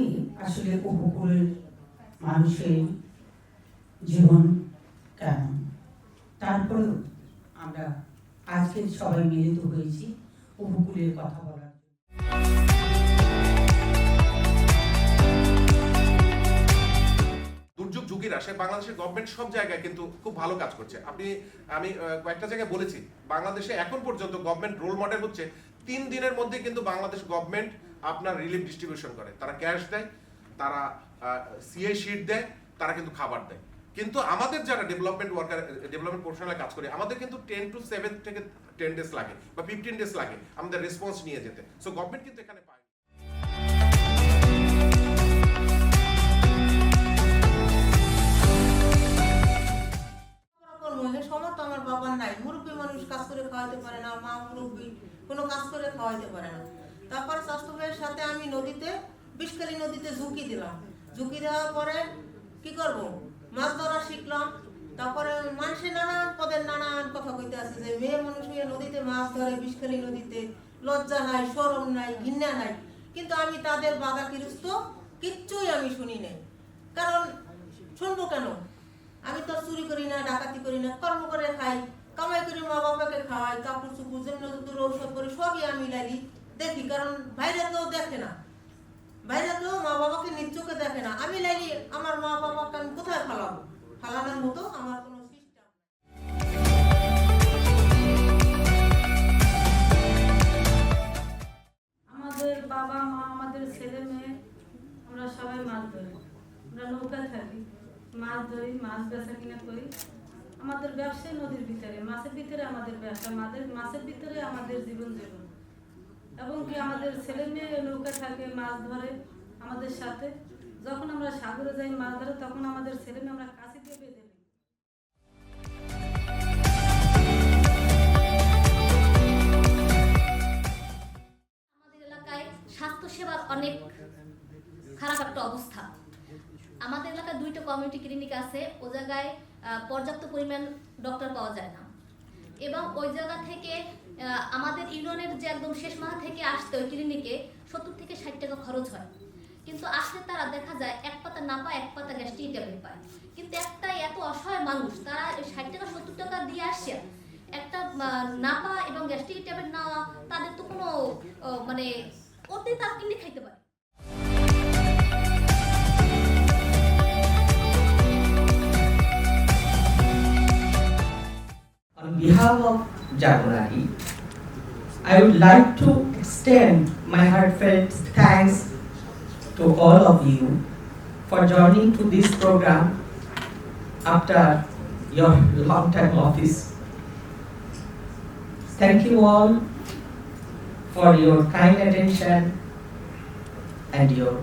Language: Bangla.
জানি আসলে উপকূলের মানুষের জীবন কেমন। তারপরেও আমরা আজকে সবাই মিলিত হয়েছি উপকূলের কথা বলার। দুর্যোগ ঝুঁকির আসে বাংলাদেশের গভর্নমেন্ট সব জায়গায় কিন্তু খুব ভালো কাজ করছে। আমি কয়েকটা জায়গায় বলেছি বাংলাদেশে এখন পর্যন্ত গভর্নমেন্ট রোল মডেল হচ্ছে 3 দিনের মধ্যে কিন্তু বাংলাদেশ গভর্নমেন্ট আপনার রিলিফ ডিস্ট্রিবিউশন করে। তারা ক্যাশ দেয়, তারা সিএ শিট দেয়, তারা কিন্তু খাবার দেয়। কিন্তু আমাদের যারা ডেভেলপমেন্ট প্রফেশনাল কাজ করে আমাদের কিন্তু 10 to 7 থেকে 10 ডেজ লাগে বা 15 ডেজ লাগে আমাদের রেসপন্স নিয়ে যেতে। সো গভর্নমেন্ট কিন্তু এখানে পায়। আমার বাবার নাই, মুরব্বী মানুষ কাজ করে খাওয়াইতে পারে না, মা মুরব্বী কোনো কাজ করে খাওয়াইতে পারে না। তারপর স্বাস্থ্য ভাইয়ের সাথে আমি নদীতে বিষকালী নদীতে ঝুঁকি দিলাম। ঝুঁকি দেওয়ার পরে কি করব, মাছ ধরা শিখলাম। তারপরে মানুষের নানান পদের নানান কথা কইতে আছে যে মেয়ে মানুষ হয়ে নদীতে মাছ ধরে, বিষকালী নদীতে লজ্জা নাই, শরম নাই, ঘৃণা নাই। কিন্তু আমি তাদের বাধা কিরস্ত কিচ্ছুই আমি শুনি নাই। কারণ শুনবো কেন? আমি তো চুরি করি না, ডাকাতি করি না, কর্ম করে খাই, কামাই করি, মা বাবাকে খাওয়াই, কাপড় চুপুর জন্য ঔষধ করি, সবই আমি লাগি দেখি। কারণ বাইরে কেউ দেখে না, বাইরে কেউ মা বাবাকে নিজ চোখে দেখে না। আমি লাগি আমার মা বাবাকে আমি কোথায় ফালাবো? ফালানোর মতো আমার কোনো সিস্টেম। আমাদের বাবা মা, আমাদের ছেলে মেয়ে, আমরা সবাই মাছ ধরি, আমরা নৌকায় থাকি, মাছ ধরি, মাছ বেচা কিনা করি। আমাদের ব্যবসায় নদীর ভিতরে, মাছের ভিতরে আমাদের ব্যবসা, মাছের ভিতরে আমাদের জীবন। এবং কি আমাদের ছেলে মেয়ে নৌকায় থাকে, মাছ ধরে আমাদের সাথে। যখন আমরা সাগরে যাই মাছ ধরে তখন আমাদের ছেলে মেয়ে আমরা কাছে দিয়ে বেঁধে নিই। আমাদের এলাকায় স্বাস্থ্যসেবার অনেক খারাপ একটা অবস্থা। আমাদের এলাকায় 2টা কমিউনিটি ক্লিনিক আছে, ও জায়গায় পর্যাপ্ত পরিমাণ ডক্টর পাওয়া যায় না। এবং ওই জায়গা থেকে আমাদের ইউনিয়নের যে একদম শেষ মাথা থেকে আসতে ওই ক্লিনিকে 70 থেকে 60 টাকা খরচ হয়। কিন্তু আসলে তারা দেখা যায় এক পাতা না পায়, এক পাতা গ্যাস্ট্রিক ট্যাবলেট পায়। কিন্তু একটা এত অসহায় মানুষ, তারা 60 টাকা 70 টাকা দিয়ে আসছে, একটা নাপা এবং গ্যাস্ট্রিক ট্যাবলেট নেওয়া তাদের তো কোনো মানে ওতে তারা কিনে খাইতে পারে। On behalf of Jagunari, I would like to extend my heartfelt thanks to all of you for joining to this program after your long time office. Thank you all for your kind attention and your